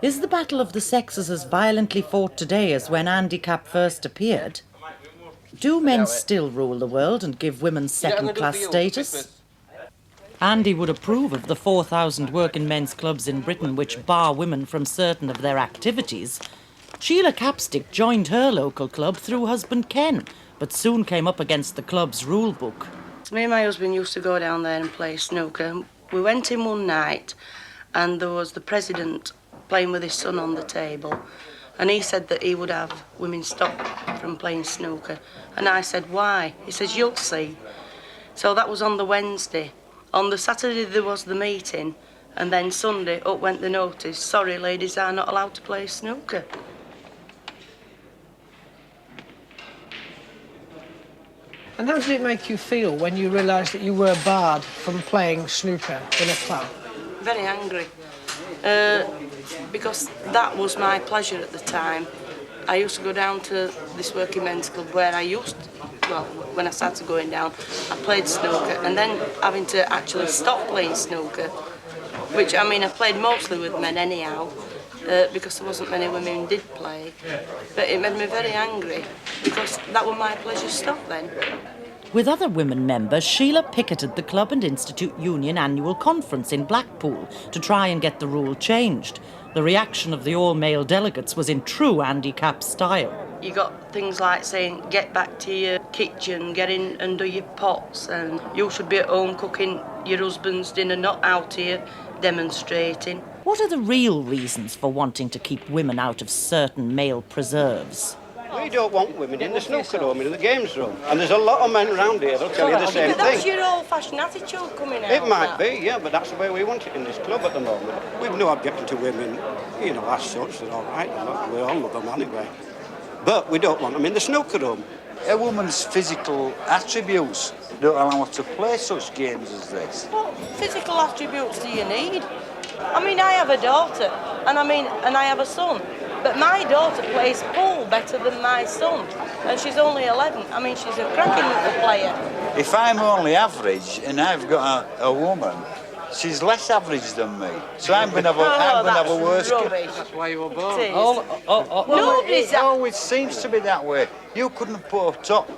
Is the battle of the sexes as violently fought today as when Andy Capp first appeared? Do men still rule the world and give women second-class status? Andy would approve of the 4,000 working men's clubs in Britain which bar women from certain of their activities. Sheila Capp-esque joined her local club through husband Ken, but soon came up against the club's rule book. Me and my husband used to go down there and play snooker. We went in one night and there was the president playing with his son on the table, and he said that he would have women stop from playing snooker. And I said, why? He says, you'll see. So that was on the Wednesday. On the Saturday there was the meeting, and then Sunday up went the notice, sorry ladies are not allowed to play snooker. And how did it make you feel when you realised that you were barred from playing snooker in a club? Very angry, because that was my pleasure at the time. I used to go down to this working men's club where when I started going down, I played snooker, and then having to actually stop playing snooker, which, I mean, I played mostly with men anyhow, because there wasn't many women who did play. But it made me very angry, because that was my pleasure stop then. With other women members, Sheila picketed the Club and Institute Union annual conference in Blackpool to try and get the rule changed. The reaction of the all-male delegates was in true Andy Capp style. You got things like saying, get back to your kitchen, get in and do your pots, and you should be at home cooking your husband's dinner, not out here demonstrating. What are the real reasons for wanting to keep women out of certain male preserves? We don't want women in the snooker room, in the games room. And there's a lot of men around here that'll tell you the same thing. But that's your old-fashioned attitude coming out. It might be, yeah, but that's the way we want it in this club at the moment. We've no objection to women, you know, as such, they're all right. We all love them anyway. But we don't want them in the snooker room. A woman's physical attributes don't allow her to play such games as this. What physical attributes do you need? I mean, I have a daughter, and I have a son. But my daughter plays pool better than my son, and she's only 11. I mean, she's a cracking little player. If I'm only average and I've got a woman, she's less average than me. So I'm going to have a worse game. That's why you were born. It always seems to be that way. You couldn't put a top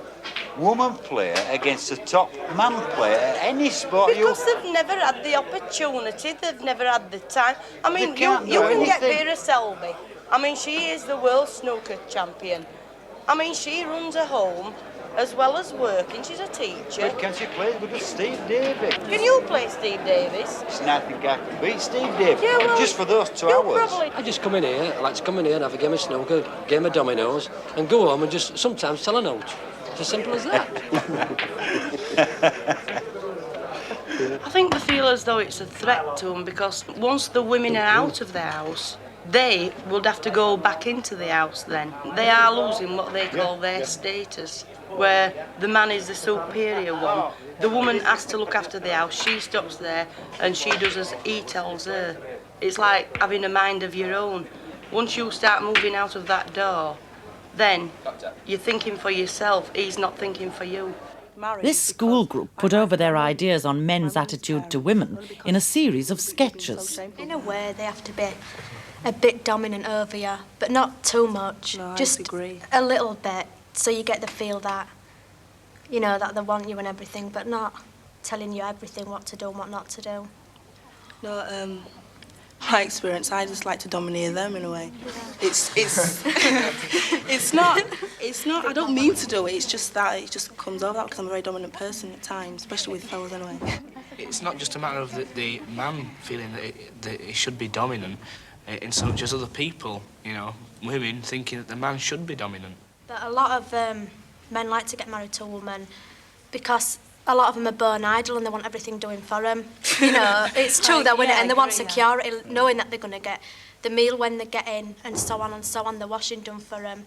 woman player against a top man player at any sport. Because they've never had the opportunity, they've never had the time. I mean, you can get Vera Selby. I mean, she is the world snooker champion. I mean, she runs a home as well as working. She's a teacher. But can she play as good as Steve Davis? Can you play Steve Davis? I think I can beat Steve Davis. Yeah, well, just for those 2 hours. I just come in here, I like to come in here and have a game of snooker, game of dominoes, and go home and just sometimes tell a note. It's as simple as that. I think they feel as though it's a threat to them, because once the women are out of their house, they would have to go back into the house then. They are losing what they call their status, where the man is the superior one. The woman has to look after the house, she stops there and she does as he tells her. It's like having a mind of your own. Once you start moving out of that door, then you're thinking for yourself, he's not thinking for you. This school group put over their ideas on men's attitude to women in a series of sketches. In a way, they have to be a bit dominant over you, but not too much. No, just a little bit, so you get the feel that, you know, that they want you and everything, but not telling you everything, what to do and what not to do. No, my experience, I just like to dominate them in a way. Yeah. It's not, I don't mean to do it, it's just that it just comes over that because I'm a very dominant person at times, especially with fellas anyway. It's not just a matter of the man feeling that he should be dominant, in so much as other people, you know, women thinking that the man should be dominant. But a lot of men like to get married to a woman because a lot of them are born idle and they want everything doing for them. You know, it's true, they're winning, and they want security, knowing that they're going to get the meal when they get in, and so on and so on, the washing done for them.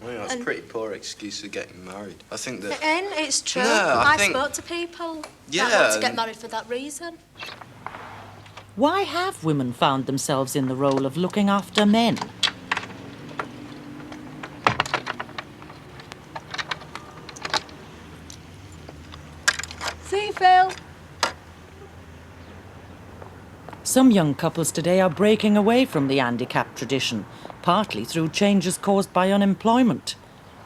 I think that's a pretty poor excuse for getting married. I think that... It's true. No, I spoke to people that want to get married for that reason. Why have women found themselves in the role of looking after men? Some young couples today are breaking away from the Andy Capp tradition, partly through changes caused by unemployment.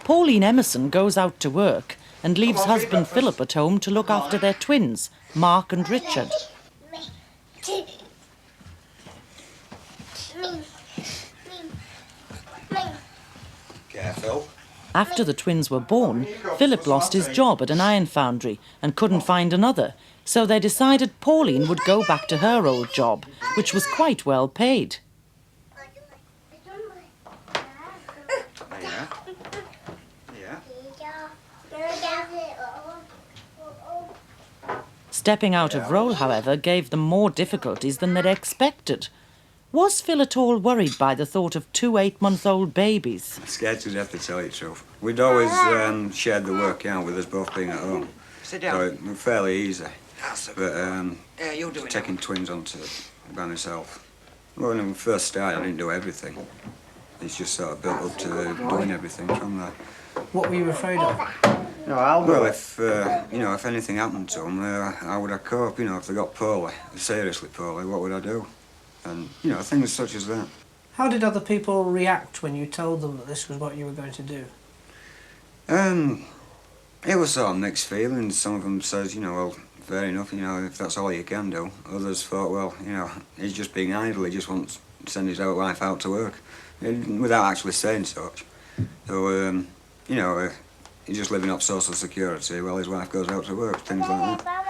Pauline Emerson goes out to work and leaves husband Philip at home to look after their twins, Mark and Richard. Careful. After the twins were born, Philip lost his job at an iron foundry and couldn't find another, so they decided Pauline would go back to her old job, which was quite well paid. Stepping out of role, however, gave them more difficulties than they'd expected. Was Phil at all worried by the thought of 2 8-month-old babies? Scared to death, to tell you the truth. We'd always shared the work out with us both being at home. Sit down. So it was fairly easy. But Yeah, you'll do it. taking twins onto by myself. Well, when we first started, I didn't do everything. It's just sort of built up to doing everything from there. What were you afraid of? No, well, if you know, if anything happened to them, how would I cope? You know, if they got poorly, seriously poorly, what would I do? And you know, things such as that. How did other people react when you told them that this was what you were going to do? It was sort of mixed feelings. Some of them says, you know, well, fair enough, you know, if that's all you can do. Others thought, well, you know, he's just being idle, he just wants to send his wife out to work, without actually saying such. So, you know, he's just living off social security while his wife goes out to work, things like that.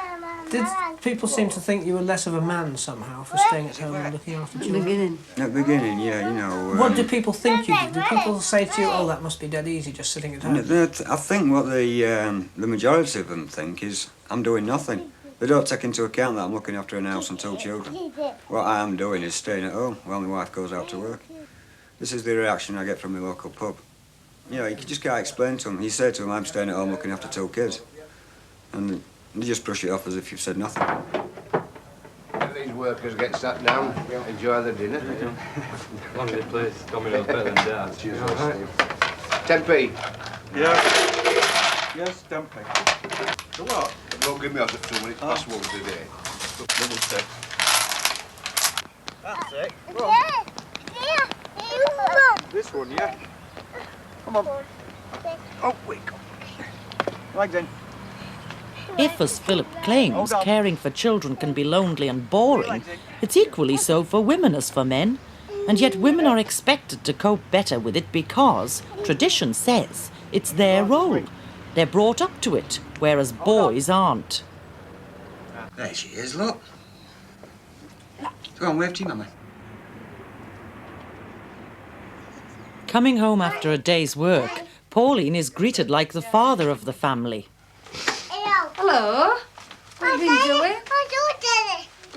Did people seem to think you were less of a man somehow for staying at home and looking after children? At the beginning, yeah, you know... What do people think you did? Do people say to you, oh, that must be dead easy, just sitting at home? I think what the majority of them think is I'm doing nothing. They don't take into account that I'm looking after an house and 2 children. What I am doing is staying at home while my wife goes out to work. This is the reaction I get from my local pub. You know, you just can't explain to them. You say to them, I'm staying at home looking after 2 kids. And they just brush it off as if you've said nothing. Let these workers get sat down, enjoy their dinner. As long as they play dominoes better than darts. 10p. Yeah. Yes, 10p. So what? Don't give me out at 2 minutes past 1 today. Double check. That's it. This one, yeah. Come on. Oh, wait. Legs in. If, as Philip claims, caring for children can be lonely and boring, it's equally so for women as for men. And yet women are expected to cope better with it because tradition says it's their role. They're brought up to it, whereas boys aren't. There she is, look. Go on, wave to your mummy. Coming home after a day's work, Pauline is greeted like the father of the family. Hello. What have you been doing?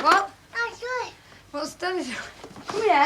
What? What's Daddy doing? Come here.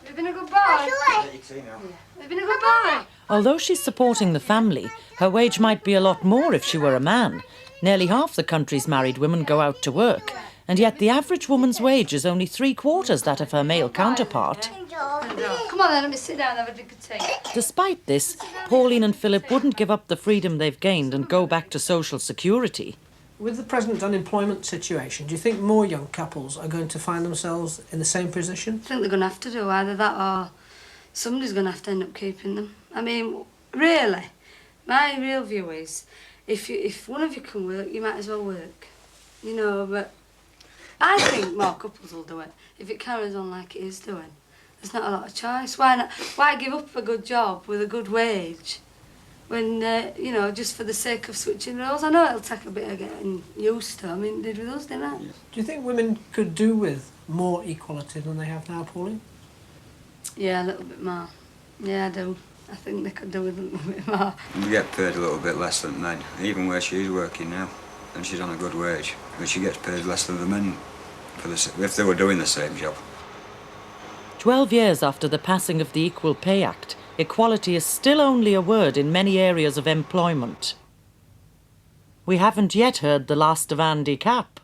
You've been a good boy. You've been a good boy. Although she's supporting the family, her wage might be a lot more if she were a man. Nearly half the country's married women go out to work, and yet the average woman's wage is only 3/4 that of her male counterpart. Come on then, let me sit down and have a drink of tea. Despite this, Pauline and Philip wouldn't give up the freedom they've gained and go back to social security. With the present unemployment situation, do you think more young couples are going to find themselves in the same position? I think they're going to have to do either that or somebody's going to have to end up keeping them. I mean, really, my real view is if one of you can work, you might as well work. You know, but I think more couples will do it if it carries on like it is doing. There's not a lot of choice. Why not? Why give up a good job with a good wage when, you know, just for the sake of switching roles? I know it'll take a bit of getting used to. I mean, it did with us, didn't it? Do you think women could do with more equality than they have now, Pauline? Yeah, a little bit more. Yeah, I do. I think they could do with a little bit more. You get paid a little bit less than men, even where she's working now, and she's on a good wage, but she gets paid less than the men for if they were doing the same job. 12 years after the passing of the Equal Pay Act, equality is still only a word in many areas of employment. We haven't yet heard the last of Andy Capp.